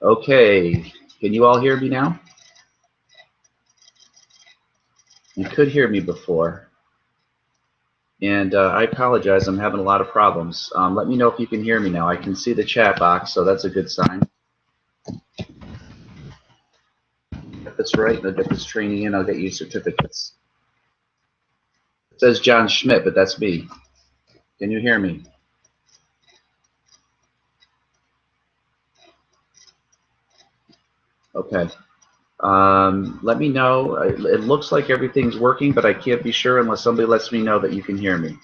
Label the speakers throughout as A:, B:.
A: Okay, can you all hear me now? You could hear me before. And I apologize, I'm having a lot of problems. Let me know if you can hear me now. I can see the chat box, so that's a good sign. If that's right, they'll get this training in, I'll get you certificates. It says John Schmidt, but that's me. Can you hear me? Okay. Let me know. It looks like everything's working, but I can't be sure unless somebody lets me know that you can hear me.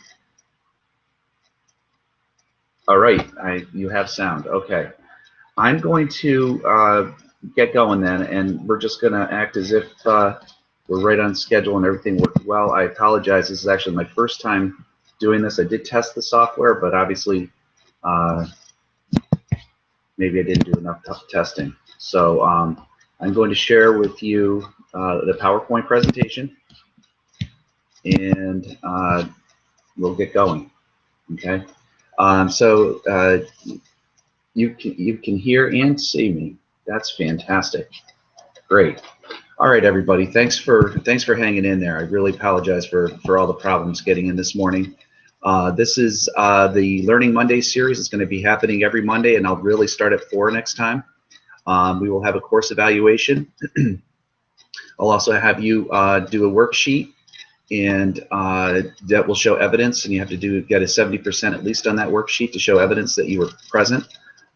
A: All right, you have sound. Okay. I'm going to get going then, and we're just going to act as if we're right on schedule and everything worked well. I apologize. This is actually my first time doing this. I did test the software, but obviously maybe I didn't do enough testing. So I'm going to share with you the PowerPoint presentation, and we'll get going. Okay. So you can hear and see me. That's fantastic. Great. All right, everybody. Thanks for hanging in there. I really apologize for all the problems getting in this morning. This is the Learning Monday series. It's going to be happening every Monday, and I'll really start at 4 next time. We will have a course evaluation. I'll also have you do a worksheet, and that will show evidence, and you have to get a 70% at least on that worksheet to show evidence that you were present.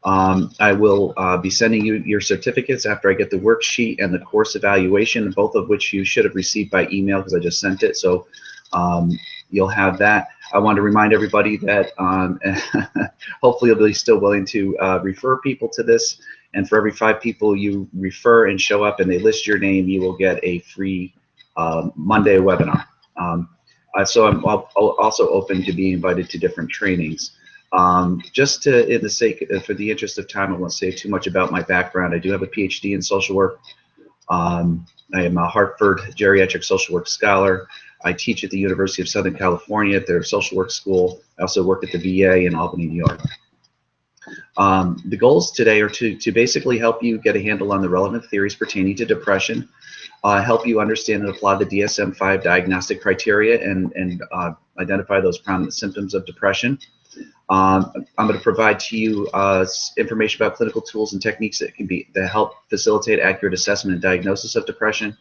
A: I will be sending you your certificates after I get the worksheet and the course evaluation, both of which you should have received by email because I just sent it. So you'll have that. I want to remind everybody that hopefully you'll be still willing to refer people to this. And for every 5 people you refer and show up and they list your name, you will get a free Monday webinar. So I'm also open to being invited to different trainings. Just to, for the interest of time, I won't say too much about my background. I do have a PhD in social work. I am a Hartford Geriatric Social Work Scholar. I teach at the University of Southern California at their social work school. I also work at the VA in Albany, New York. The goals today are to basically help you get a handle on the relevant theories pertaining to depression, help you understand and apply the DSM-5 diagnostic criteria and identify those prominent symptoms of depression. I'm going to provide to you information about clinical tools and techniques that help facilitate accurate assessment and diagnosis of depression.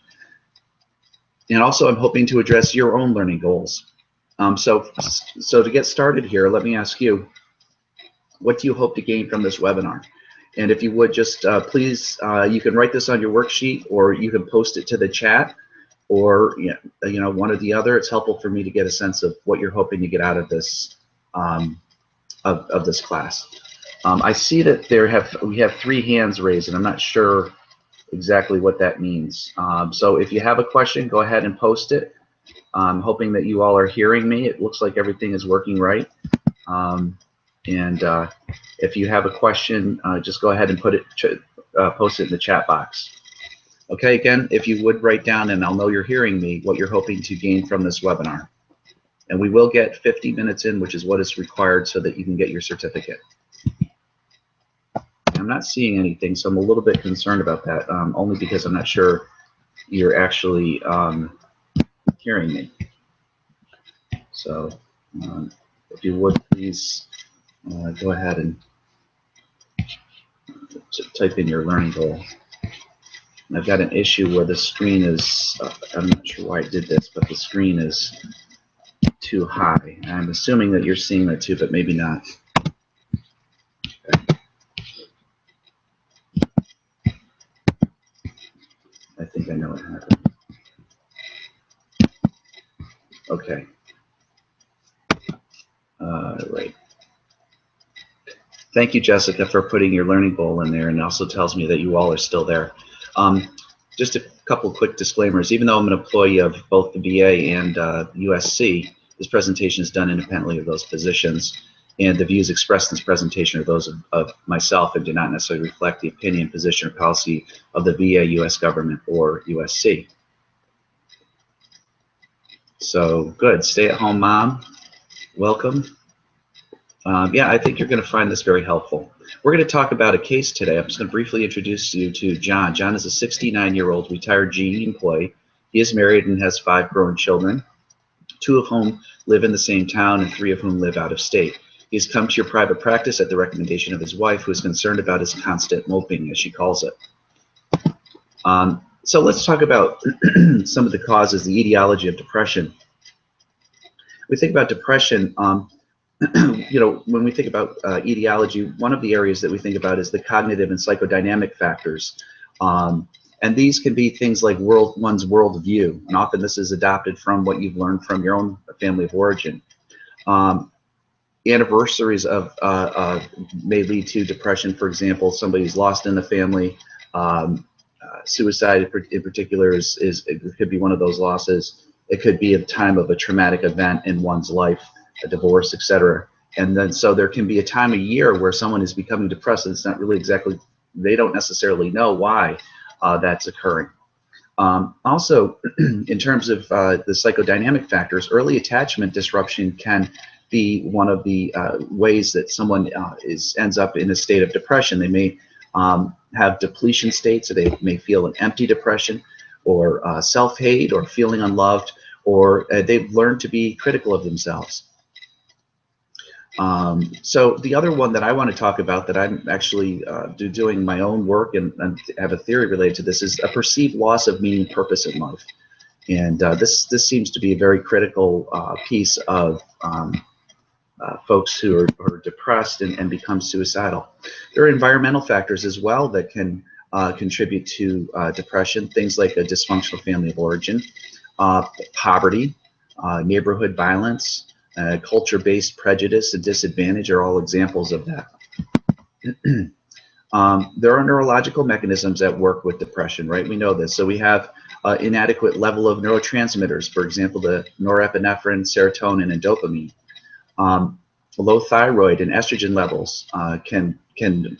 A: And also, I'm hoping to address your own learning goals. So to get started here, let me ask you, what do you hope to gain from this webinar? And if you would just please, you can write this on your worksheet, or you can post it to the chat, or one or the other. It's helpful for me to get a sense of what you're hoping to get out of this of this class. I see that we have 3 hands raised, and I'm not sure exactly what that means. So if you have a question, go ahead and post it. I'm hoping that you all are hearing me. It looks like everything is working right. If you have a question, just go ahead and post it in the chat box. Okay, again, if you would write down, and I'll know you're hearing me, what you're hoping to gain from this webinar. And we will get 50 minutes in, which is what is required so that you can get your certificate. I'm not seeing anything, so I'm a little bit concerned about that, only because I'm not sure you're actually hearing me. So if you would please go ahead and type in your learning goal. And I've got an issue where the screen is, I'm not sure why I did this, but the screen is too high. I'm assuming that you're seeing that too, but maybe not. Okay. I think I know what happened. Okay. Right. Thank you, Jessica, for putting your learning goal in there, and it also tells me that you all are still there. Just a couple quick disclaimers. Even though I'm an employee of both the VA and USC, this presentation is done independently of those positions, and the views expressed in this presentation are those of myself and do not necessarily reflect the opinion, position, or policy of the VA, US government, or USC. So good. Stay-at-home mom, welcome. Yeah, I think you're going to find this very helpful. We're going to talk about a case today. I'm just going to briefly introduce you to John. John is a 69-year-old retired GE employee. He is married and has 5 grown children, 2 of whom live in the same town and 3 of whom live out of state. He's come to your private practice at the recommendation of his wife, who is concerned about his constant moping, as she calls it. So let's talk about some of the causes, the etiology of depression. We think about depression, you know, when we think about etiology, one of the areas that we think about is the cognitive and psychodynamic factors. And these can be things like one's worldview, and often this is adopted from what you've learned from your own family of origin. Anniversaries of may lead to depression. For example, somebody's lost in the family. Suicide in particular it could be one of those losses. It could be a time of a traumatic event in one's life, a divorce, etc. And then so there can be a time of year where someone is becoming depressed, and it's not really exactly, they don't necessarily know why that's occurring. Also, in terms of the psychodynamic factors, early attachment disruption can be one of the ways that someone ends up in a state of depression. They may have depletion states, so they may feel an empty depression, or self-hate, or feeling unloved, or they've learned to be critical of themselves. So the other one that I want to talk about, that I'm actually doing my own work and have a theory related to this, is a perceived loss of meaning, purpose in life. And this seems to be a very critical piece of folks who are depressed and become suicidal. There are environmental factors as well that can contribute to depression, things like a dysfunctional family of origin, poverty, neighborhood violence, culture-based prejudice and disadvantage are all examples of that. There are neurological mechanisms at work with depression, right? We know this. So we have inadequate level of neurotransmitters, for example, the norepinephrine, serotonin, and dopamine. Low thyroid and estrogen levels can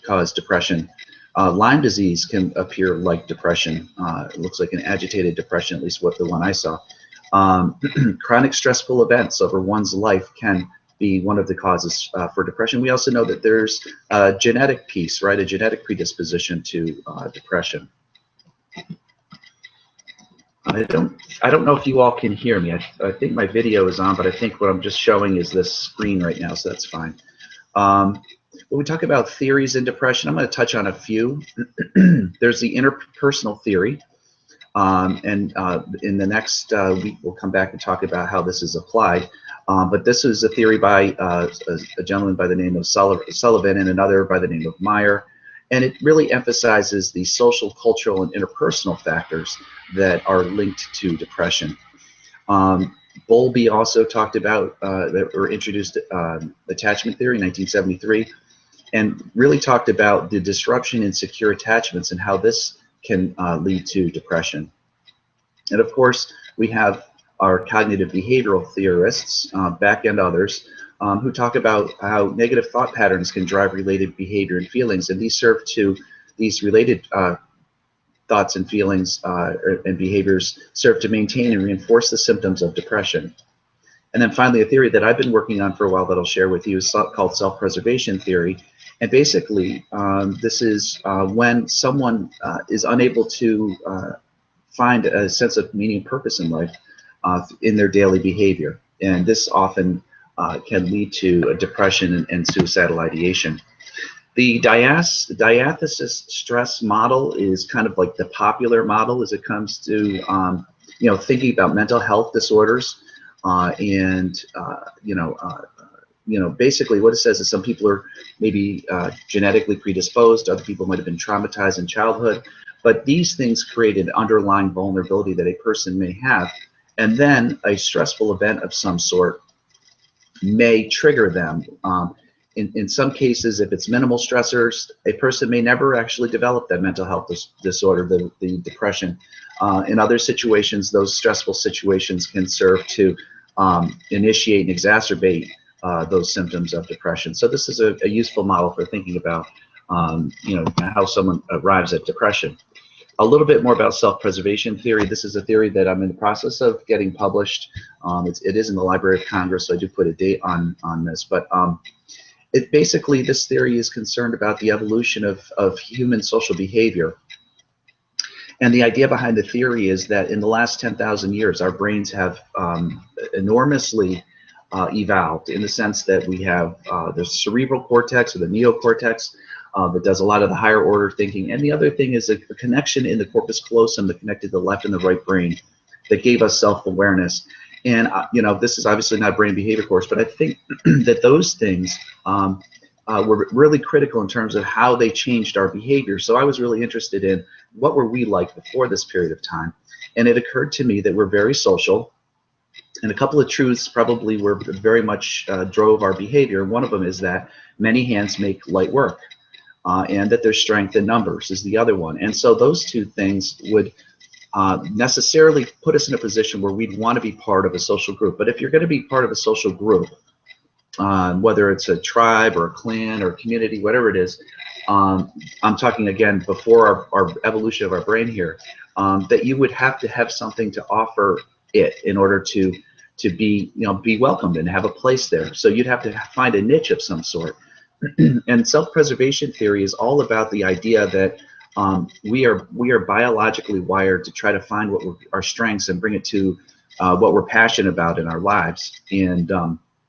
A: cause depression. Lyme disease can appear like depression. It looks like an agitated depression, at least what the one I saw. Chronic stressful events over one's life can be one of the causes for depression. We also know that there's a genetic piece, right? A genetic predisposition to depression. I don't know if you all can hear me. I think my video is on, but I think what I'm just showing is this screen right now, so that's fine. When we talk about theories in depression, I'm going to touch on a few. There's the interpersonal theory. In the next week, we'll come back and talk about how this is applied. But this is a theory by a gentleman by the name of Sullivan and another by the name of Meyer. And it really emphasizes the social, cultural, and interpersonal factors that are linked to depression. Bowlby also talked about or introduced attachment theory in 1973, and really talked about the disruption in secure attachments and how this can lead to depression. And of course, we have our cognitive behavioral theorists, Beck and others, who talk about how negative thought patterns can drive related behavior and feelings, and these related thoughts and feelings and behaviors serve to maintain and reinforce the symptoms of depression. And then finally, a theory that I've been working on for a while that I'll share with you is called self-preservation theory. And basically, this is when someone is unable to find a sense of meaning and purpose in life in their daily behavior. And this often can lead to a depression and suicidal ideation. The diathesis stress model is kind of like the popular model as it comes to thinking about mental health disorders, basically what it says is some people are maybe genetically predisposed, other people might have been traumatized in childhood, but these things create an underlying vulnerability that a person may have, and then a stressful event of some sort may trigger them. In some cases, if it's minimal stressors, a person may never actually develop that mental health disorder, the depression. In other situations, those stressful situations can serve to initiate and exacerbate those symptoms of depression. So this is a useful model for thinking about how someone arrives at depression. A little bit more about self-preservation theory. This is a theory that I'm in the process of getting published. It is in the Library of Congress, so I do put a date on this. But basically, this theory is concerned about the evolution of human social behavior. And the idea behind the theory is that in the last 10,000 years, our brains have enormously evolved, in the sense that we have the cerebral cortex, or the neocortex, that does a lot of the higher order thinking. And the other thing is a connection in the corpus callosum that connected the left and the right brain that gave us self-awareness. And you know, this is obviously not a brain behavior course, but I think that those things were really critical in terms of how they changed our behavior. So I was really interested in what were we like before this period of time. And it occurred to me that we're very social. And a couple of truths probably were very much drove our behavior. One of them is that many hands make light work, and that there's strength in numbers is the other one. And so those two things would necessarily put us in a position where we'd want to be part of a social group. But if you're going to be part of a social group, whether it's a tribe or a clan or a community, whatever it is, I'm talking again before our evolution of our brain here, that you would have to have something to offer it in order to be, you know, be welcomed and have a place there. So you'd have to find a niche of some sort. And self-preservation theory is all about the idea that we are biologically wired to try to find what our strengths and bring it to what we're passionate about in our lives. And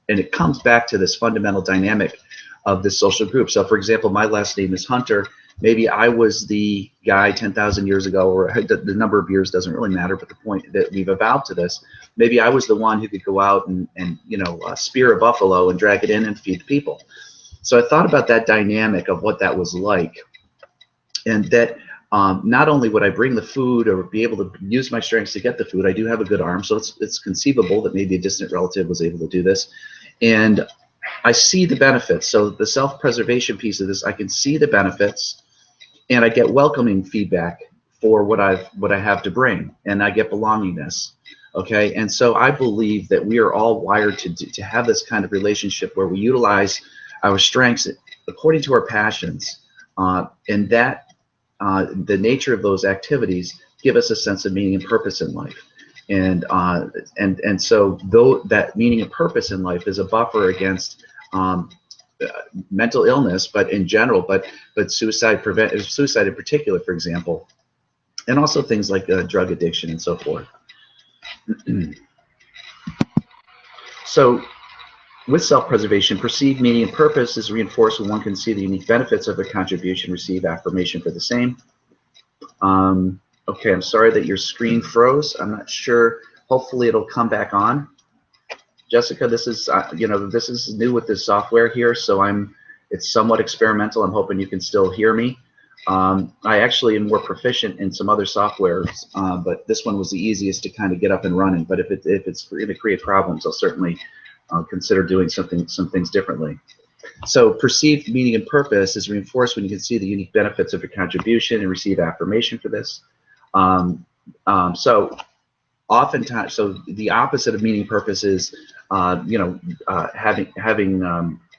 A: it comes back to this fundamental dynamic of this social group. So for example, my last name is Hunter. Maybe I was the guy 10,000 years ago, or the number of years doesn't really matter, but the point that we've evolved to this, maybe I was the one who could go out and you know, spear a buffalo and drag it in and feed the people. So I thought about that dynamic of what that was like, and that not only would I bring the food or be able to use my strengths to get the food, I do have a good arm, so it's conceivable that maybe a distant relative was able to do this. And I see the benefits. So the self-preservation piece of this, I can see the benefits, and I get welcoming feedback for what I have to bring, and I get belongingness. Okay, and so I believe that we are all wired to have this kind of relationship where we utilize our strengths according to our passions, and that the nature of those activities give us a sense of meaning and purpose in life. And so though that meaning and purpose in life is a buffer against mental illness, but in general, but suicide in particular, for example, and also things like drug addiction and so forth. So with self-preservation, perceived meaning and purpose is reinforced when one can see the unique benefits of their contribution, receive affirmation for the same. Okay, I'm sorry that your screen froze. I'm not sure. Hopefully it'll come back on. Jessica, this is you know, this is new with this software here, so it's somewhat experimental. I'm hoping you can still hear me. I actually am more proficient in some other softwares, but this one was the easiest to kind of get up and running. But if it's going to create problems, I'll certainly consider doing some things differently. So perceived meaning and purpose is reinforced when you can see the unique benefits of your contribution and receive affirmation for this. So oftentimes, so the opposite of meaning and purpose is, you know, having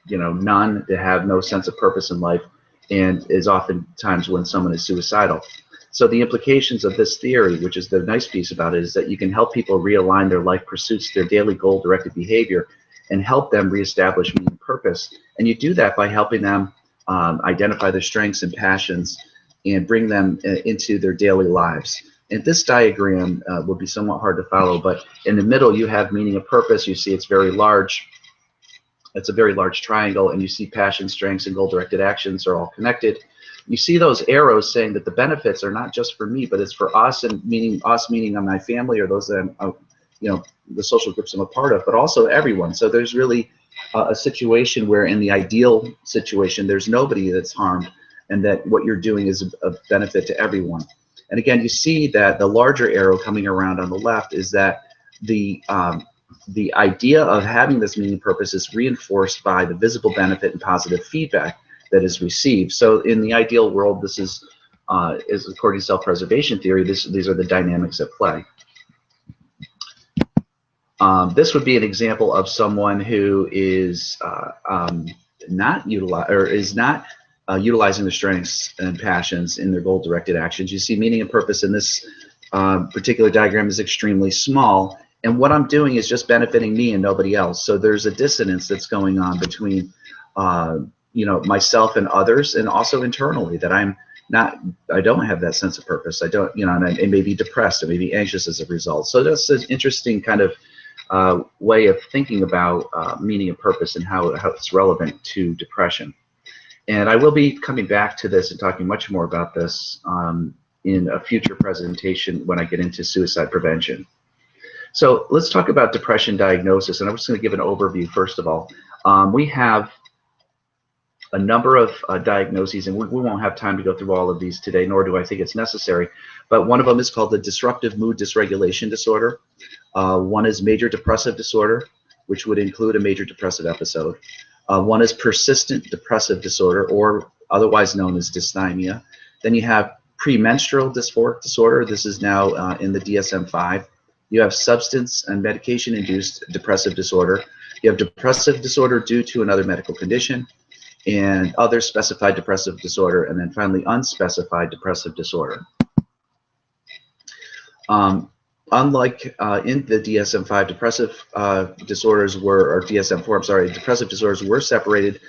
A: you know, none, to have no sense of purpose in life, and is oftentimes when someone is suicidal. So the implications of this theory, which is the nice piece about it, is that you can help people realign their life pursuits, their daily goal-directed behavior, and help them reestablish meaning and purpose. And you do that by helping them identify their strengths and passions and bring them into their daily lives. And this diagram will be somewhat hard to follow, but in the middle you have meaning and purpose. You see it's very large. It's a very large triangle, and you see passion, strengths, and goal-directed actions are all connected. You see those arrows saying that the benefits are not just for me, but it's for us, and meaning on my family, or those that I'm, you know, the social groups I'm a part of, but also everyone. So there's really a situation where, in the ideal situation, there's nobody that's harmed, and that what you're doing is a benefit to everyone. And again, you see that the larger arrow coming around on the left is that the idea of having this meaning and purpose is reinforced by the visible benefit and positive feedback that is received. So in the ideal world, this is according to self-preservation theory, these are the dynamics at play. This would be an example of someone who is not utilizing their strengths and passions in their goal-directed actions. You see meaning and purpose in this particular diagram is extremely small, and what I'm doing is just benefiting me and nobody else. So there's a dissonance that's going on between you know, myself and others, and also internally, that I don't have that sense of purpose. I don't, you know, and I may be depressed, I may be anxious as a result. So that's an interesting kind of way of thinking about meaning and purpose and how it's relevant to depression. And I will be coming back to this and talking much more about this in a future presentation when I get into suicide prevention. So let's talk about depression diagnosis, and I'm just going to give an overview first of all. We have a number of diagnoses, and we won't have time to go through all of these today, nor do I think it's necessary, but one of them is called the Disruptive Mood Dysregulation Disorder. One is Major Depressive Disorder, which would include a major depressive episode. One is Persistent Depressive Disorder, or otherwise known as dysthymia. Then you have Premenstrual Dysphoric Disorder. This is now in the DSM-5. You have Substance and Medication-Induced Depressive Disorder. You have Depressive Disorder due to another medical condition, and Other Specified Depressive Disorder, and then finally Unspecified Depressive Disorder. Unlike in the DSM-5, depressive disorders were, or DSM-4, I'm sorry, depressive disorders were separated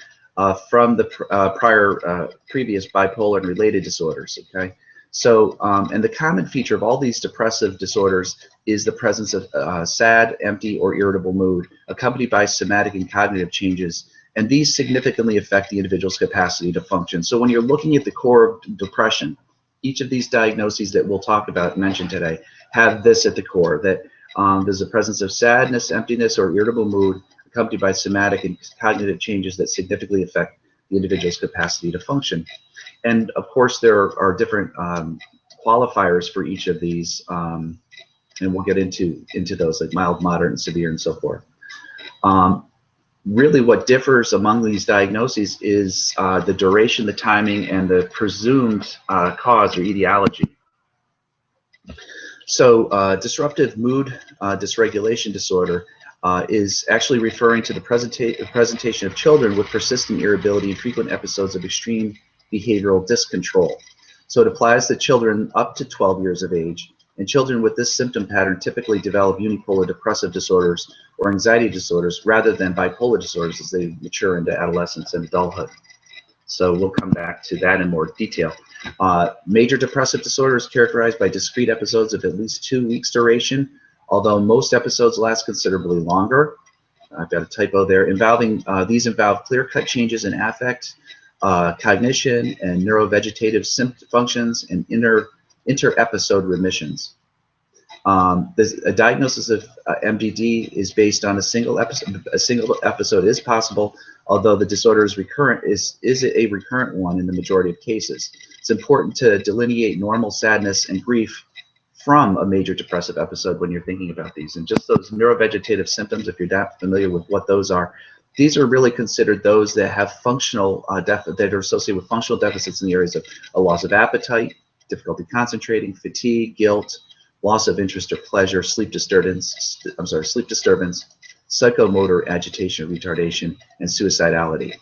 A: from the previous bipolar and related disorders, okay? So, and the common feature of all these depressive disorders is the presence of sad, empty, or irritable mood, accompanied by somatic and cognitive changes, and these significantly affect the individual's capacity to function. So when you're looking at the core of depression, each of these diagnoses that we'll talk about and mention today have this at the core, that there's a presence of sadness, emptiness, or irritable mood accompanied by somatic and cognitive changes that significantly affect the individual's capacity to function. And of course, there are different qualifiers for each of these, and we'll get into those, like mild, moderate, and severe, and so forth. Really what differs among these diagnoses is the duration, the timing, and the presumed cause or etiology. So disruptive mood dysregulation disorder is actually referring to the presentation of children with persistent irritability and frequent episodes of extreme behavioral discontrol. So it applies to children up to 12 years of age, and children with this symptom pattern typically develop unipolar depressive disorders or anxiety disorders rather than bipolar disorders as they mature into adolescence and adulthood. So we'll come back to that in more detail. Major depressive disorder is characterized by discrete episodes of at least 2 weeks duration, although most episodes last considerably longer. I've got a typo there. These involve clear-cut changes in affect, cognition, and neurovegetative functions, and inter-episode remissions. A diagnosis of MDD is based on a single episode. A single episode is possible, although the disorder is recurrent. Is a recurrent one in the majority of cases. It's important to delineate normal sadness and grief from a major depressive episode when you're thinking about these. And just those neurovegetative symptoms, if you're not familiar with what those are, these are really considered those that have functional that are associated with functional deficits in the areas of a loss of appetite, difficulty concentrating, fatigue, guilt, loss of interest or pleasure, sleep disturbance, psychomotor agitation or retardation, and suicidality.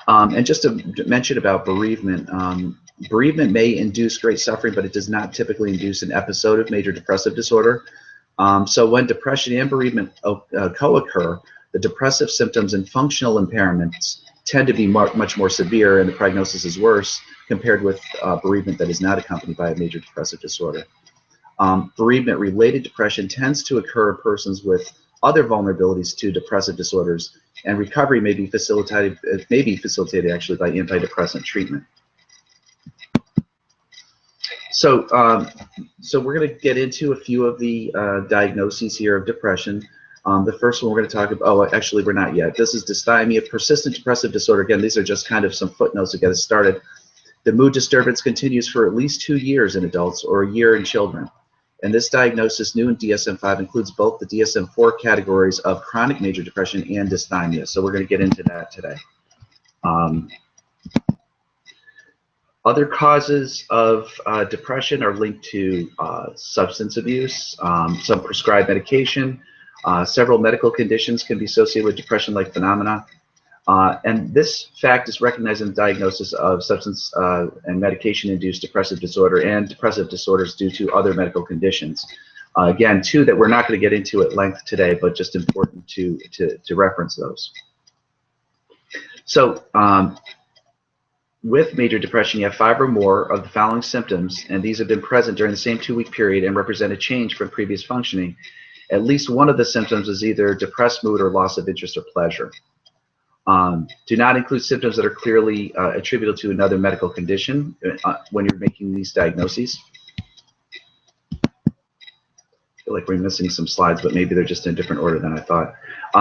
A: And just to mention about bereavement, bereavement may induce great suffering, but it does not typically induce an episode of major depressive disorder. So when depression and bereavement co-occur, the depressive symptoms and functional impairments tend to be much more severe, and the prognosis is worse compared with bereavement that is not accompanied by a major depressive disorder. Bereavement-related depression tends to occur in persons with other vulnerabilities to depressive disorders, and recovery may be facilitated actually by antidepressant treatment. So, we're going to get into a few of the diagnoses here of depression. The first one we're going to talk about, oh, actually we're not yet. This is dysthymia, persistent depressive disorder. Again, these are just kind of some footnotes to get us started. The mood disturbance continues for at least 2 years in adults or a year in children. And this diagnosis, new in DSM-5, includes both the DSM-4 categories of chronic major depression and dysthymia. So we're going to get into that today. Other causes of depression are linked to substance abuse, some prescribed medication. Several medical conditions can be associated with depression-like phenomena. And this fact is recognized in the diagnosis of substance and medication-induced depressive disorder and depressive disorders due to other medical conditions. Again, two that we're not going to get into at length today, but just important to reference those. So with major depression, you have 5 or more of the following symptoms, and these have been present during the same 2-week period and represent a change from previous functioning. At least one of the symptoms is either depressed mood or loss of interest or pleasure. Do not include symptoms that are clearly attributable to another medical condition when you're making these diagnoses. I feel like we're missing some slides, but maybe they're just in a different order than I thought.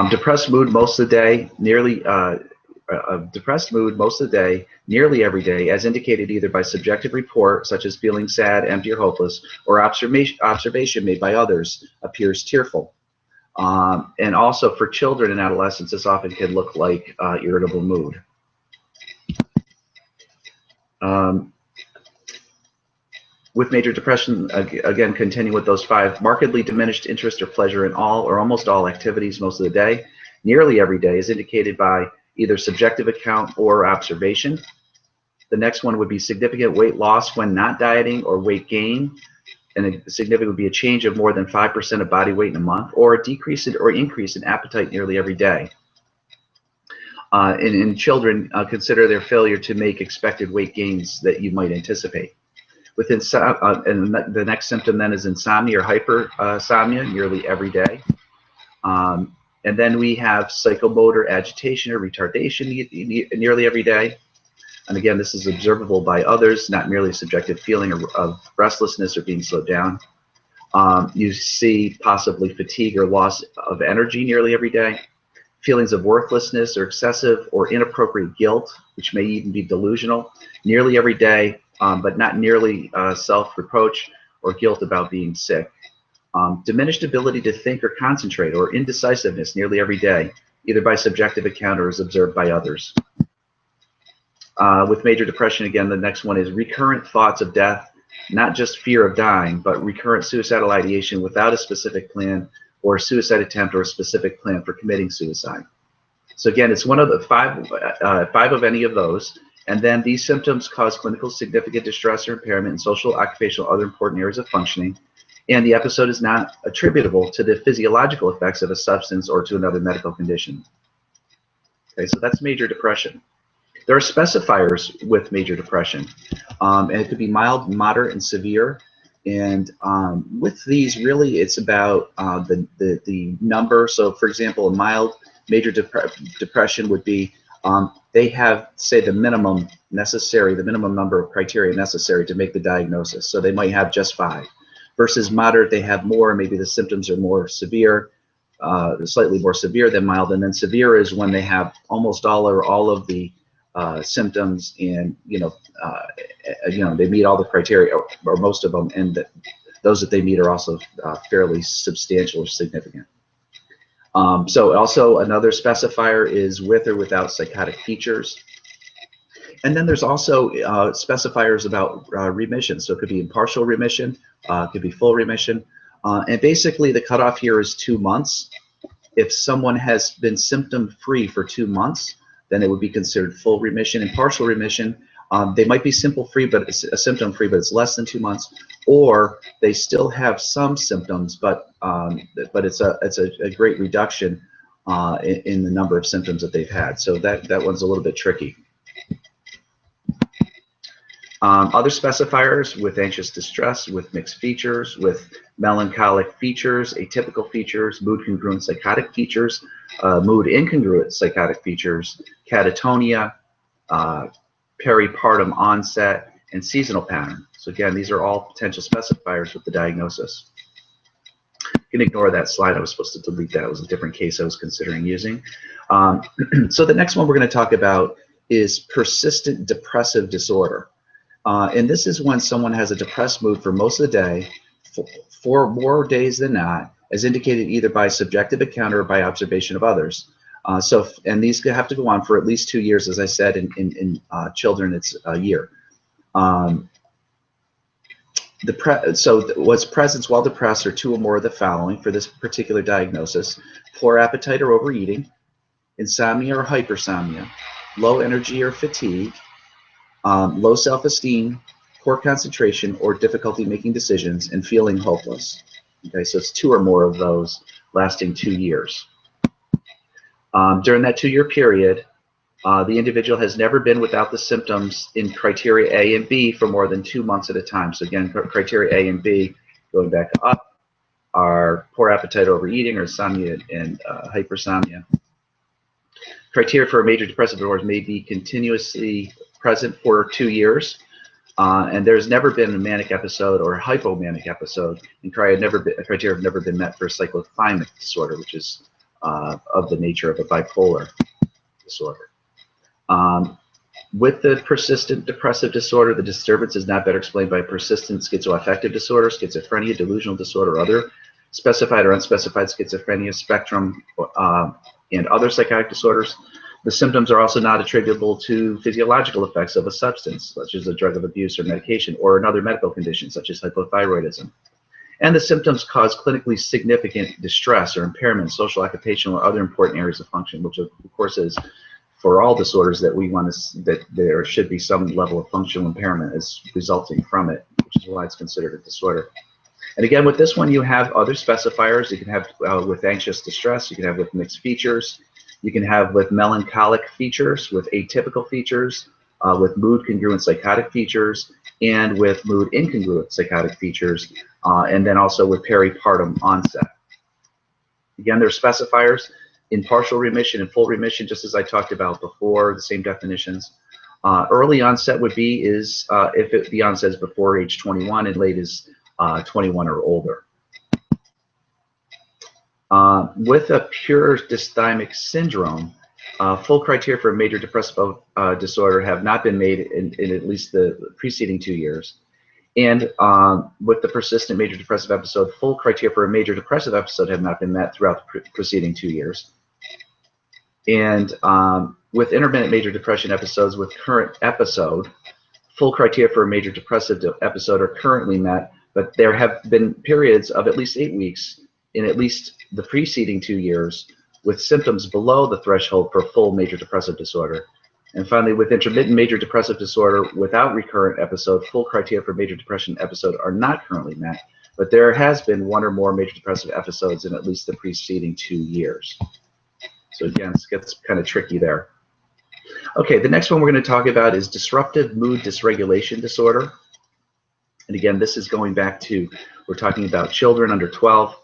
A: Depressed mood most of the day, depressed mood most of the day, nearly every day, as indicated either by subjective report, such as feeling sad, empty, or hopeless, or observation made by others, appears tearful. And also for children and adolescents, this often can look like irritable mood. With major depression, again, continuing with those 5, markedly diminished interest or pleasure in all or almost all activities most of the day, nearly every day, is indicated by either subjective account or observation. The next one would be significant weight loss when not dieting, or weight gain, and a significant would be a change of more than 5% of body weight in a month, or a decrease or increase in appetite nearly every day. In children, consider their failure to make expected weight gains that you might anticipate. And the next symptom then is insomnia or hypersomnia nearly every day. And then we have psychomotor agitation or retardation nearly every day. And again, this is observable by others, not merely a subjective feeling of restlessness or being slowed down. You see possibly fatigue or loss of energy nearly every day. Feelings of worthlessness or excessive or inappropriate guilt, which may even be delusional, nearly every day, but not nearly self-reproach or guilt about being sick. Diminished ability to think or concentrate, or indecisiveness nearly every day, either by subjective account or as observed by others. With major depression, again, the next one is recurrent thoughts of death, not just fear of dying, but recurrent suicidal ideation without a specific plan or a suicide attempt or a specific plan for committing suicide. So again, it's one of the 5 of any of those. And then these symptoms cause clinical significant distress or impairment in social, occupational, other important areas of functioning. And the episode is not attributable to the physiological effects of a substance or to another medical condition. Okay, so that's major depression. There are specifiers with major depression, and it could be mild, moderate, and severe. And with these, really, it's about the number. So, for example, a mild major depression would be they have, say, the minimum number of criteria necessary to make the diagnosis. So they might have just 5. Versus moderate, they have more. Maybe the symptoms are more severe, slightly more severe than mild. And then severe is when they have almost all or all of the symptoms, and they meet all the criteria, or most of them, and those that they meet are also fairly substantial or significant. So also another specifier is with or without psychotic features. And then there's also specifiers about remission. So it could be in partial remission, it could be full remission. And basically the cutoff here is 2 months. If someone has been symptom-free for 2 months, then it would be considered full remission. In partial remission, they might be symptom-free, but it's less than 2 months, or they still have some symptoms, but it's a great reduction in the number of symptoms that they've had. So that one's a little bit tricky. Other specifiers with anxious distress, with mixed features, with melancholic features, atypical features, mood congruent psychotic features, mood incongruent psychotic features, catatonia, peripartum onset, and seasonal pattern. So again, these are all potential specifiers with the diagnosis. You can ignore that slide. I was supposed to delete that. It was a different case I was considering using. So the next one we're going to talk about is persistent depressive disorder. And this is when someone has a depressed mood for most of the day, for more days than not, as indicated either by subjective account or by observation of others. And these have to go on for at least 2 years, as I said. In children, it's a year. What's present while depressed are 2 or more of the following for this particular diagnosis: poor appetite or overeating, insomnia or hypersomnia, low energy or fatigue, low self-esteem, poor concentration, or difficulty making decisions, and feeling hopeless. Okay, so it's 2 or more of those lasting 2 years. During that 2-year period, The individual has never been without the symptoms in criteria A and B for more than 2 months at a time. So again, criteria A and B, going back up, are poor appetite, overeating, or insomnia and hypersomnia. Criteria for a major depressive disorder may be continuously present for 2 years, and there's never been a manic episode or a hypomanic episode, and criteria have never been met for cyclothymic disorder, which is of the nature of a bipolar disorder. With the persistent depressive disorder, the disturbance is not better explained by persistent schizoaffective disorder, schizophrenia, delusional disorder, or other specified or unspecified schizophrenia spectrum, and other psychotic disorders. The symptoms are also not attributable to physiological effects of a substance, such as a drug of abuse or medication, or another medical condition, such as hypothyroidism. And the symptoms cause clinically significant distress or impairment, social, occupational, or other important areas of function, which of course is for all disorders that we want to, that there should be some level of functional impairment as resulting from it, which is why it's considered a disorder. And again, with this one, you have other specifiers. You can have with anxious distress, you can have with mixed features, you can have with melancholic features, with atypical features, with mood congruent psychotic features, and with mood incongruent psychotic features, and then also with peripartum onset. Again, there's specifiers in partial remission and full remission, just as I talked about before, the same definitions. Early onset would be if the onset is before age 21 and late is 21 or older. With a pure dysthymic syndrome, full criteria for a major depressive disorder have not been made in at least the preceding 2 years. And with the persistent major depressive episode, full criteria for a major depressive episode have not been met throughout the preceding 2 years. And with intermittent major depression episodes with current episode, full criteria for a major depressive episode are currently met, but there have been periods of at least 8 weeks in at least the preceding 2 years with symptoms below the threshold for full major depressive disorder. And finally, with intermittent major depressive disorder without recurrent episode, full criteria for major depression episode are not currently met, but there has been 1 or more major depressive episodes in at least the preceding 2 years. So again, it gets kind of tricky there. Okay, the next one we're going to talk about is disruptive mood dysregulation disorder. And again, this is going back to, we're talking about children under 12,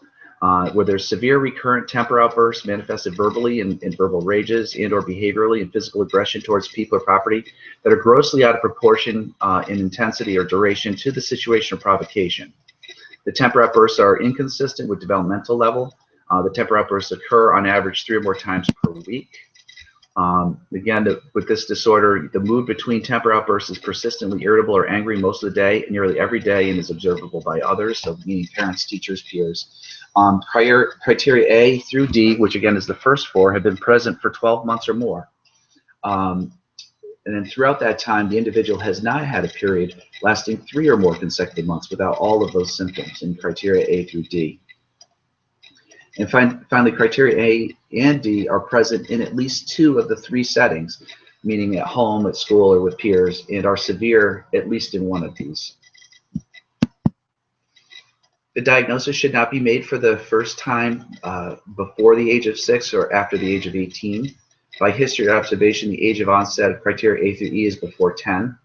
A: where there's severe recurrent temper outbursts manifested verbally in verbal rages and or behaviorally in physical aggression towards people or property that are grossly out of proportion in intensity or duration to the situation or provocation. The temper outbursts are inconsistent with developmental level. The temper outbursts occur on average 3 or more times per week. Again, with this disorder, the mood between temper outbursts is persistently irritable or angry most of the day, nearly every day, and is observable by others, so meaning parents, teachers, peers. Criteria A through D, which again is the first 4, have been present for 12 months or more. And then throughout that time, the individual has not had a period lasting 3 or more consecutive months without all of those symptoms in criteria A through D. And finally, criteria A and D are present in at least 2 of the 3 settings, meaning at home, at school, or with peers, and are severe at least in 1 of these. The diagnosis should not be made for the first time before the age of 6 or after the age of 18. By history or observation, the age of onset of criteria A through E is before 10.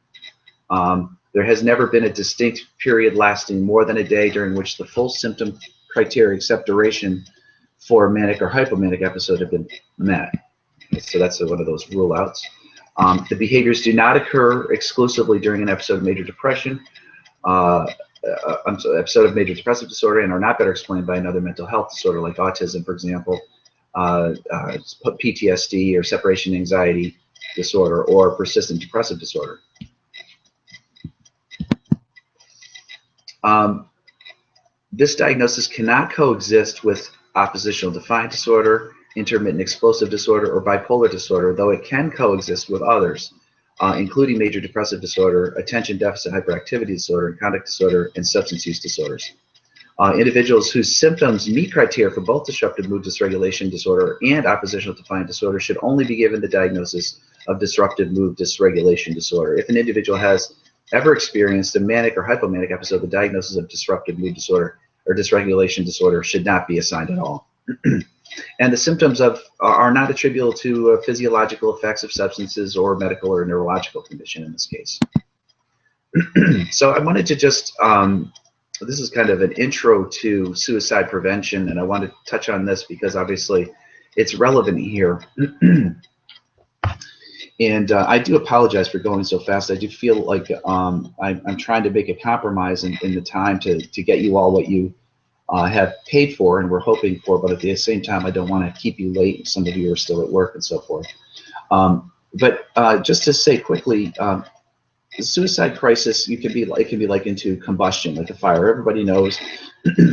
A: There has never been a distinct period lasting more than a day during which the full symptom criteria, except duration, for a manic or hypomanic episode have been met. So that's one of those rule outs. The behaviors do not occur exclusively during an episode of major depression, episode of major depressive disorder, and are not better explained by another mental health disorder like autism, for example, PTSD or separation anxiety disorder, or persistent depressive disorder. This diagnosis cannot coexist with oppositional defiant disorder, intermittent explosive disorder, or bipolar disorder, though it can coexist with others, including major depressive disorder, attention deficit hyperactivity disorder, conduct disorder, and substance use disorders. Individuals whose symptoms meet criteria for both disruptive mood dysregulation disorder and oppositional defiant disorder should only be given the diagnosis of disruptive mood dysregulation disorder. If an individual has ever experienced a manic or hypomanic episode, the diagnosis of disruptive mood disorder or dysregulation disorder should not be assigned at all. And the symptoms are not attributable to physiological effects of substances or medical or neurological condition in this case. So I wanted to just, this is kind of an intro to suicide prevention, and I want to touch on this because obviously it's relevant here. And I do apologize for going so fast. I do feel like I'm trying to make a compromise in the time to get you all what you have paid for and we're hoping for, but at the same time, I don't want to keep you late. Some of you are still at work and so forth. But just to say quickly, the suicide crisis, it can be likened to combustion, like a fire. Everybody knows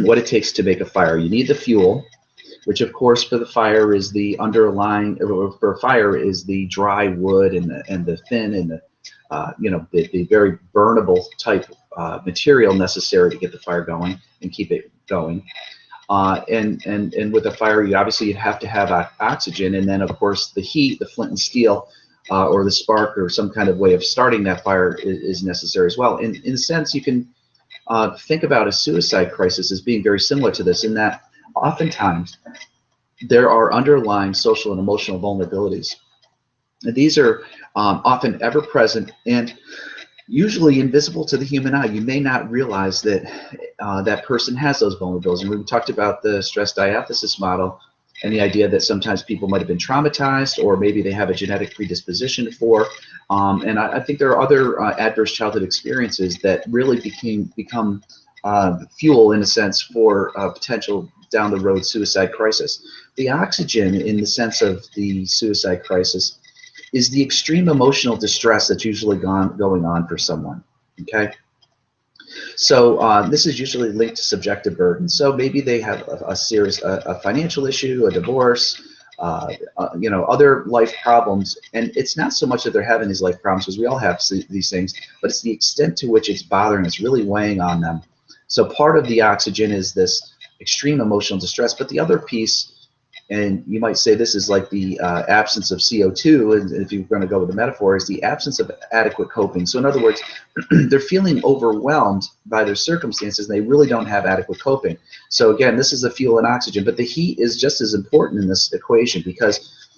A: what it takes to make a fire. You need the fuel, which of course for the fire is the underlying, or for fire is the dry wood and the thin and the very burnable type material necessary to get the fire going and keep it going. And with a fire, you obviously have to have oxygen, and then of course the heat, the flint and steel, or the spark, or some kind of way of starting that fire is necessary as well. In a sense, you can think about a suicide crisis as being very similar to this, in that oftentimes there are underlying social and emotional vulnerabilities. And these are often ever present and usually invisible to the human eye. You may not realize that that person has those vulnerabilities. And we talked about the stress diathesis model and the idea that sometimes people might have been traumatized, or maybe they have a genetic predisposition for. And I think there are other adverse childhood experiences that really become fuel, in a sense, for potential down the road suicide crisis. The oxygen, in the sense of the suicide crisis, is the extreme emotional distress that's usually going on for someone, okay? So this is usually linked to subjective burden. So maybe they have a serious financial issue, a divorce, other life problems. And it's not so much that they're having these life problems, because we all have these things, but it's the extent to which it's bothering, it's really weighing on them. So part of the oxygen is this extreme emotional distress, but the other piece, and you might say this is like the absence of CO2, and if you're going to go with the metaphor, is the absence of adequate coping. So in other words, they're feeling overwhelmed by their circumstances, and they really don't have adequate coping. So again, this is the fuel and oxygen, but the heat is just as important in this equation, because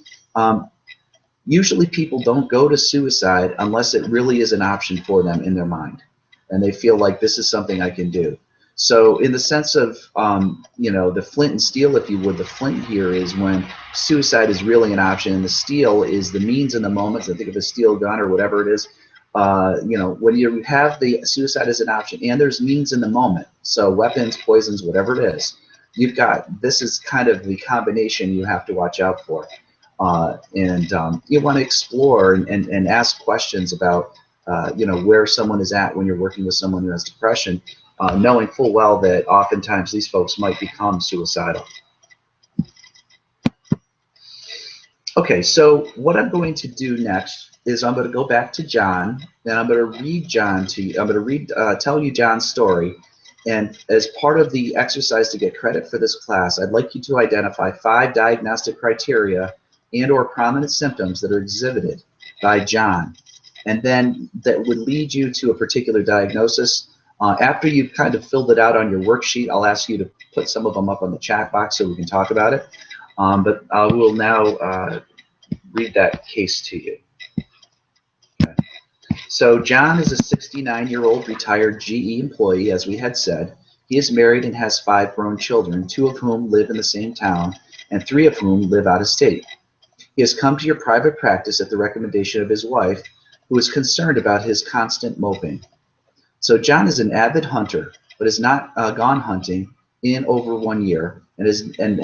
A: usually people don't go to suicide unless it really is an option for them in their mind, and they feel like this is something I can do. So in the sense of, the flint and steel, if you would, the flint here is when suicide is really an option, and the steel is the means in the moment. So think of a steel gun or whatever it is. When you have the suicide as an option and there's means in the moment, so weapons, poisons, whatever it is, this is kind of the combination you have to watch out for. You want to explore and ask questions about, where someone is at when you're working with someone who has depression. Knowing full well that oftentimes these folks might become suicidal. Okay, so what I'm going to do next is I'm going to go back to John, and I'm going to read John to you. I'm going to tell you John's story, and as part of the exercise to get credit for this class, I'd like you to identify 5 diagnostic criteria and/or prominent symptoms that are exhibited by John, and then that would lead you to a particular diagnosis. After you've kind of filled it out on your worksheet, I'll ask you to put some of them up on the chat box so we can talk about it. But I will now read that case to you. Okay. So John is a 69-year-old retired GE employee, as we had said. He is married and has 5 grown children, 2 of whom live in the same town and 3 of whom live out of state. He has come to your private practice at the recommendation of his wife, who is concerned about his constant moping. So John is an avid hunter, but has not gone hunting in over 1 year, and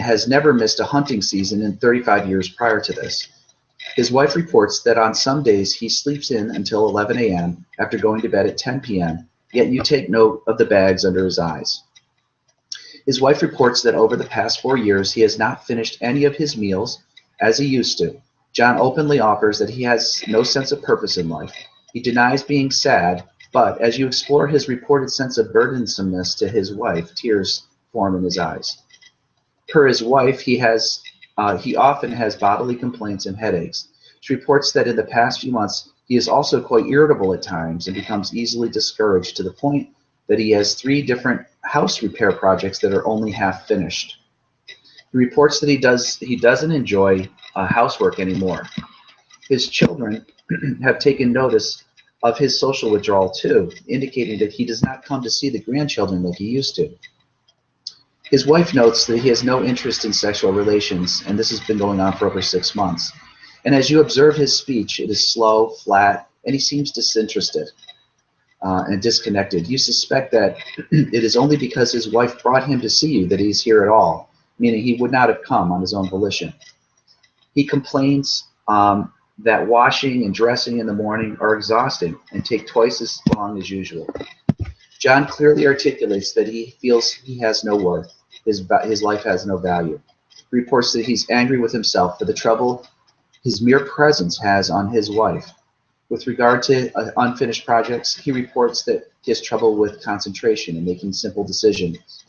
A: has never missed a hunting season in 35 years prior to this. His wife reports that on some days he sleeps in until 11 a.m. after going to bed at 10 p.m., yet you take note of the bags under his eyes. His wife reports that over the past 4 years he has not finished any of his meals as he used to. John openly offers that he has no sense of purpose in life. He denies being sad, but as you explore his reported sense of burdensomeness to his wife, tears form in his eyes. Per his wife, he often has bodily complaints and headaches. She reports that in the past few months, he is also quite irritable at times and becomes easily discouraged, to the point that he has 3 different house repair projects that are only half finished. He reports that he doesn't enjoy housework anymore. His children have taken notice of his social withdrawal too, indicating that he does not come to see the grandchildren like he used to. His wife notes that he has no interest in sexual relations, and this has been going on for over 6 months. And as you observe his speech, it is slow, flat, and he seems disinterested and disconnected. You suspect that it is only because his wife brought him to see you that he's here at all, meaning he would not have come on his own volition. He complains that washing and dressing in the morning are exhausting and take twice as long as usual. John clearly articulates that he feels he has no worth. His life has no value. He reports that he's angry with himself for the trouble his mere presence has on his wife. With regard to unfinished projects, he reports that he has trouble with concentration and making simple decisions.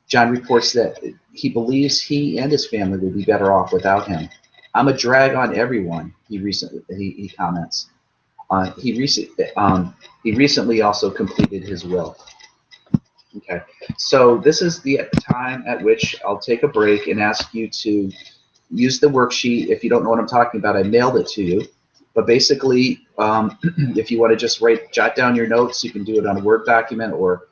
A: John reports that he believes he and his family would be better off without him. I'm a drag on everyone, he comments. He recently also completed his will. Okay, so this is the time at which I'll take a break and ask you to use the worksheet. If you don't know what I'm talking about, I mailed it to you. But basically, if you want to just jot down your notes, you can do it on a Word document or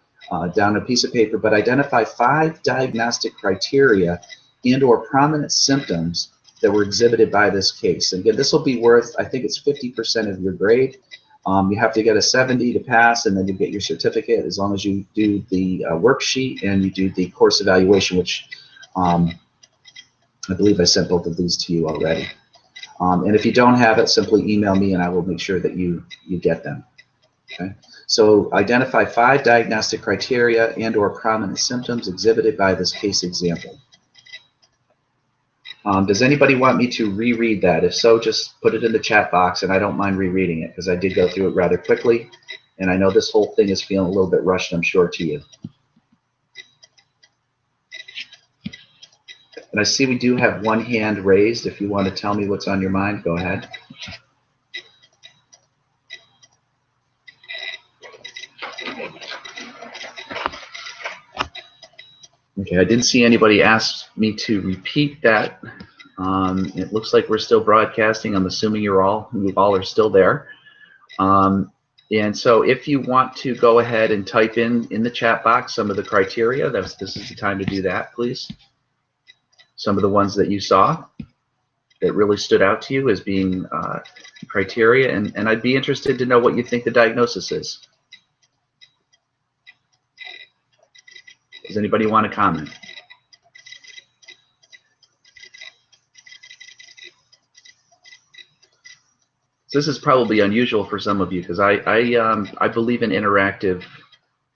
A: down a piece of paper. But identify 5 diagnostic criteria and/or prominent symptoms that were exhibited by this case. And again, this will be worth, I think it's 50% of your grade. You have to get a 70 to pass, and then you get your certificate as long as you do the worksheet and you do the course evaluation, which I believe I sent both of these to you already. And if you don't have it, simply email me and I will make sure that you get them. Okay? So identify 5 diagnostic criteria and/or prominent symptoms exhibited by this case example. Does anybody want me to reread that? If so, just put it in the chat box, and I don't mind rereading it because I did go through it rather quickly, and I know this whole thing is feeling a little bit rushed, I'm sure, to you. And I see we do have one hand raised. If you want to tell me what's on your mind, go ahead. Okay, I didn't see anybody ask me to repeat that. It looks like we're still broadcasting. I'm assuming you all are still there. And so if you want to go ahead and type in the chat box some of the criteria, this is the time to do that, please. Some of the ones that you saw that really stood out to you as being criteria, and I'd be interested to know what you think the diagnosis is. Does anybody want to comment? So this is probably unusual for some of you because I believe in interactive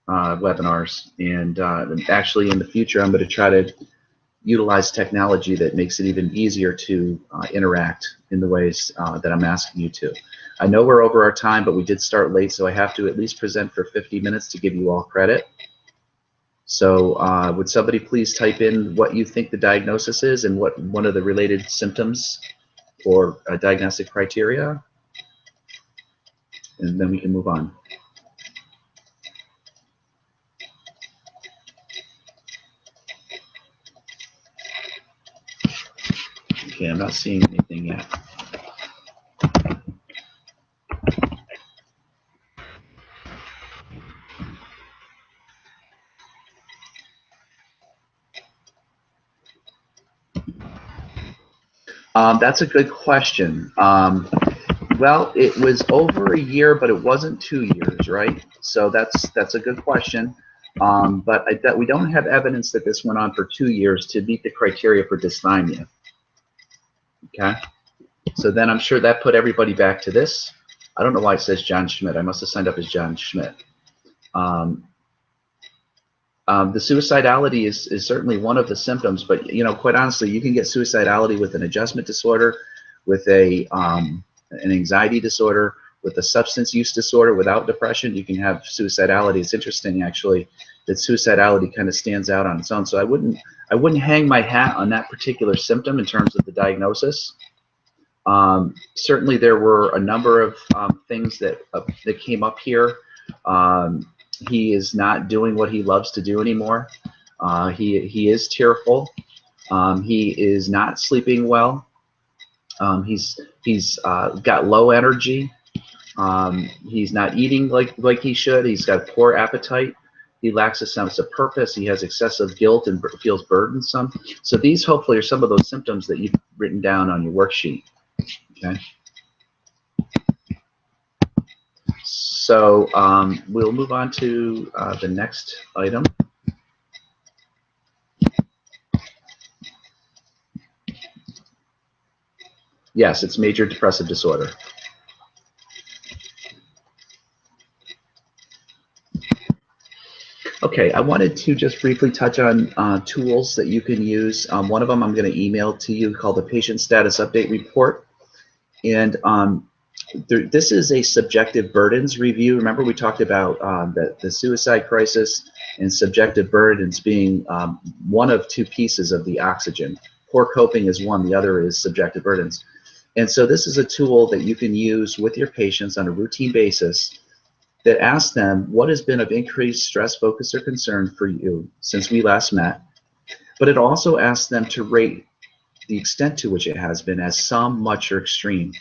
A: webinars, and actually in the future I'm going to try to utilize technology that makes it even easier to interact in the ways that I'm asking you to. I know we're over our time, but we did start late, so I have to at least present for 50 minutes to give you all credit. So would somebody please type in what you think the diagnosis is and what one of the related symptoms or diagnostic criteria, and then we can move on. Okay, I'm not seeing anything yet. That's a good question. Well, it was over a year, but it wasn't 2 years, right? So that's a good question. But we don't have evidence that this went on for 2 years to meet the criteria for dysthymia. Okay, so then I'm sure that put everybody back to this. I don't know why it says John Schmidt. I must have signed up as John Schmidt. The suicidality is certainly one of the symptoms, but quite honestly, you can get suicidality with an adjustment disorder, with an anxiety disorder, with a substance use disorder. Without depression, you can have suicidality. It's interesting, actually, that suicidality kind of stands out on its own. So I wouldn't hang my hat on that particular symptom in terms of the diagnosis. Certainly, there were a number of things that came up here. He is not doing what he loves to do anymore. He is tearful. He is not sleeping well. He's got low energy. He's not eating like he should. He's got poor appetite. He lacks a sense of purpose. He has excessive guilt and feels burdensome. So these hopefully are some of those symptoms that you've written down on your worksheet. Okay. So we'll move on to the next item. Yes, it's major depressive disorder. Okay, I wanted to just briefly touch on tools that you can use. One of them I'm going to email to you called the Patient Status Update Report. And this is a subjective burdens review. Remember we talked about the suicide crisis and subjective burdens being one of two pieces of the oxygen. Poor coping is one, the other is subjective burdens. And so this is a tool that you can use with your patients on a routine basis that asks them what has been of increased stress, focus, or concern for you since we last met. But it also asks them to rate the extent to which it has been as some, much, or extreme.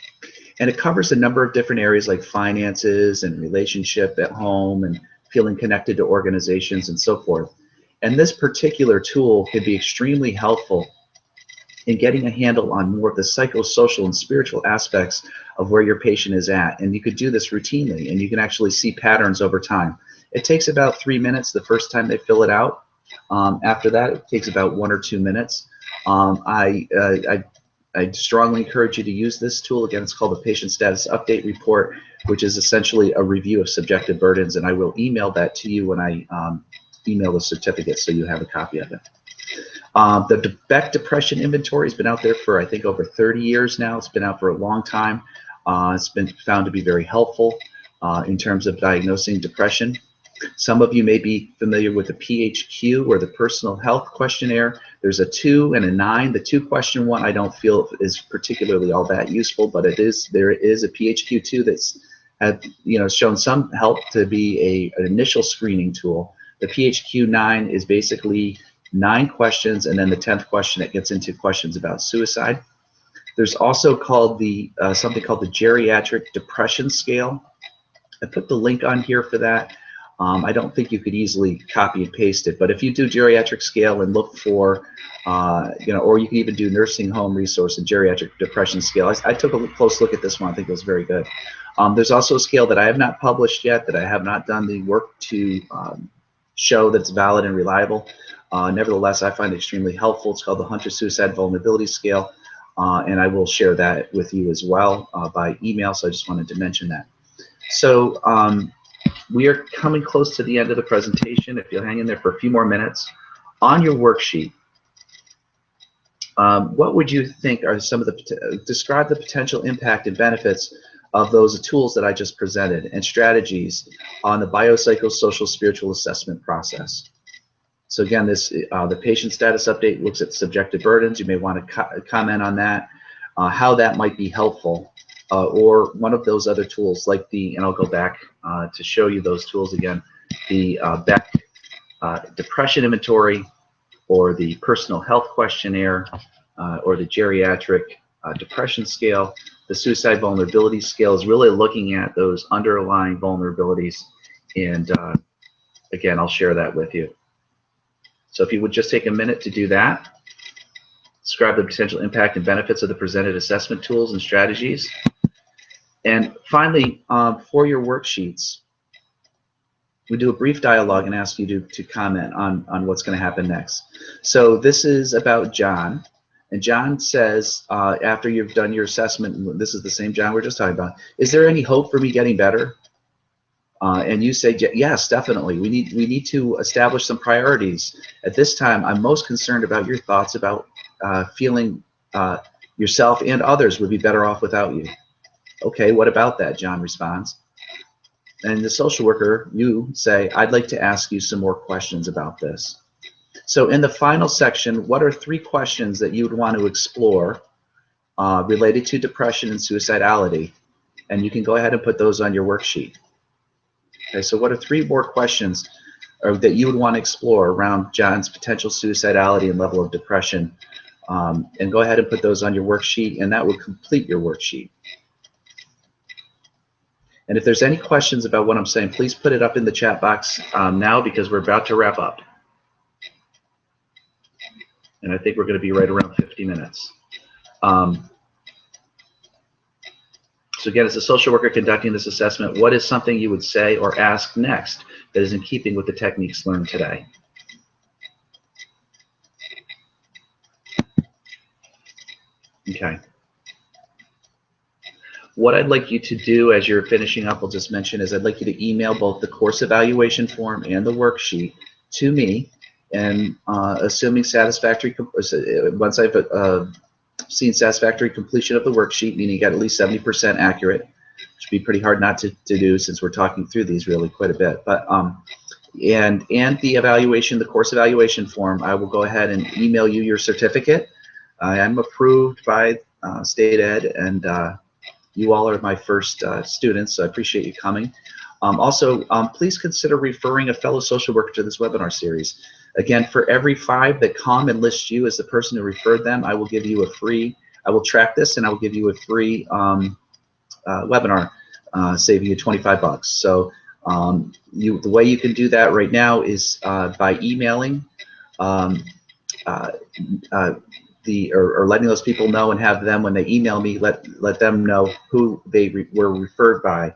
A: And it covers a number of different areas like finances and relationship at home and feeling connected to organizations and so forth. And this particular tool can be extremely helpful in getting a handle on more of the psychosocial and spiritual aspects of where your patient is at. And you could do this routinely, and you can actually see patterns over time. It takes about 3 minutes the first time they fill it out. After that, it takes about 1 or 2 minutes. I strongly encourage you to use this tool. Again, it's called the Patient Status Update Report, which is essentially a review of subjective burdens, and I will email that to you when I email the certificate so you have a copy of it. The Beck Depression Inventory has been out there for, I think, over 30 years now. It's been out for a long time. It's been found to be very helpful in terms of diagnosing depression. Some of you may be familiar with the PHQ, or the Personal Health Questionnaire. There's a 2 and a 9. The 2 question one I don't feel is particularly all that useful, but there is a PHQ2 that's shown some help to be an initial screening tool. The PHQ9 is basically 9 questions, and then the 10th question, it gets into questions about suicide. There's also something called the Geriatric Depression Scale. I put the link on here for that. I don't think you could easily copy and paste it, but if you do geriatric scale and look for, or you can even do nursing home resource and geriatric depression scale. I took a close look at this one. I think it was very good. There's also a scale that I have not published yet, that I have not done the work to show that it's valid and reliable. Nevertheless, I find it extremely helpful. It's called the Hunter Suicide Vulnerability Scale, and I will share that with you as well by email, so I just wanted to mention that. So we are coming close to the end of the presentation. If you'll hang in there for a few more minutes, on your worksheet, what would you think are some of describe the potential impact and benefits of those tools that I just presented and strategies on the biopsychosocial spiritual assessment process. So again, the patient status update looks at subjective burdens. You may want to comment on that, how that might be helpful, or one of those other tools like and I'll go back to show you those tools again, the Beck Depression Inventory, or the Personal Health Questionnaire, or the Geriatric Depression Scale. The Suicide Vulnerability Scale is really looking at those underlying vulnerabilities, and again, I'll share that with you. So if you would just take a minute to do that, describe the potential impact and benefits of the presented assessment tools and strategies. And finally, for your worksheets, we do a brief dialogue and ask you to comment on what's going to happen next. So this is about John. And John says, after you've done your assessment, this is the same John we're just talking about, is there any hope for me getting better? And you say, yes, definitely. We need to establish some priorities. At this time, I'm most concerned about your thoughts about feeling yourself and others would be better off without you. Okay, what about that? John responds. And the social worker, you say, I'd like to ask you some more questions about this. So in the final section, what are 3 questions that you would want to explore related to depression and suicidality? And you can go ahead and put those on your worksheet. Okay, so what are 3 more questions or that you would want to explore around John's potential suicidality and level of depression. And go ahead and put those on your worksheet, and that would complete your worksheet. And if there's any questions about what I'm saying, please put it up in the chat box now, because we're about to wrap up. And I think we're going to be right around 50 minutes. So again, as a social worker conducting this assessment, what is something you would say or ask next that is in keeping with the techniques learned today? Okay. What I'd like you to do as you're finishing up, I'll just mention, is I'd like you to email both the course evaluation form and the worksheet to me, and assuming satisfactory, once I've seen satisfactory completion of the worksheet, meaning you got at least 70% accurate, which would be pretty hard not to do since we're talking through these really quite a bit. But and the evaluation, the course evaluation form, I will go ahead and email you your certificate. I am approved by State Ed, and you all are my first students, so I appreciate you coming. Also, please consider referring a fellow social worker to this webinar series. Again, for every 5 that come and list you as the person who referred them, I will give you a free, I will track this and I will give you a free webinar, saving you 25 bucks. So the way you can do that right now is by emailing or letting those people know, and have them, when they email me, let them know who they were referred by.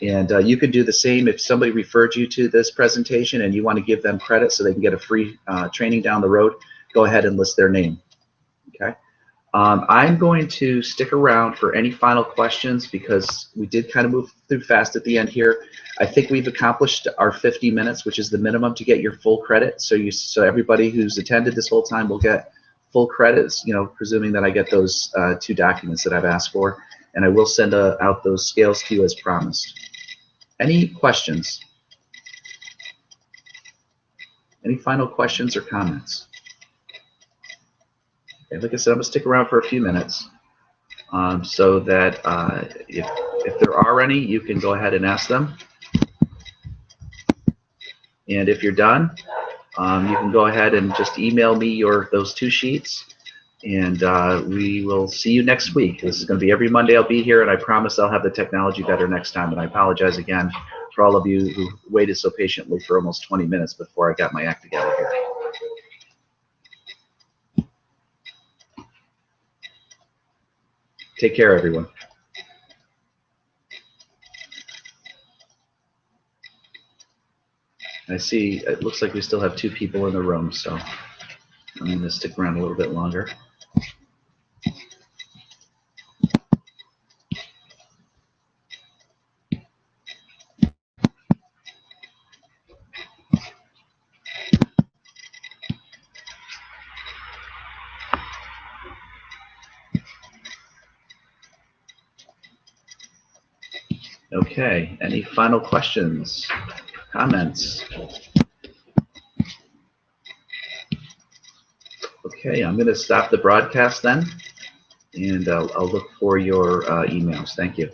A: And you can do the same if somebody referred you to this presentation and you want to give them credit so they can get a free training down the road. Go ahead and list their name. Okay. I'm going to stick around for any final questions, because we did kind of move through fast at the end here. I think we've accomplished our 50 minutes, which is the minimum to get your full credit. So everybody who's attended this whole time will get full credits, presuming that I get those 2 documents that I've asked for, and I will send out those scales to you as promised. Any questions? Any final questions or comments? Okay, like I said, I'm gonna stick around for a few minutes, so that if there are any, you can go ahead and ask them. And if you're done, you can go ahead and just email me those 2 sheets, and we will see you next week. This is going to be every Monday. I'll be here, and I promise I'll have the technology better next time. And I apologize again for all of you who waited so patiently for almost 20 minutes before I got my act together here. Take care, everyone. I see it looks like we still have 2 people in the room, so I'm going to stick around a little bit longer. Okay, any final questions, comments? Okay, I'm going to stop the broadcast then, and I'll look for your emails. Thank you.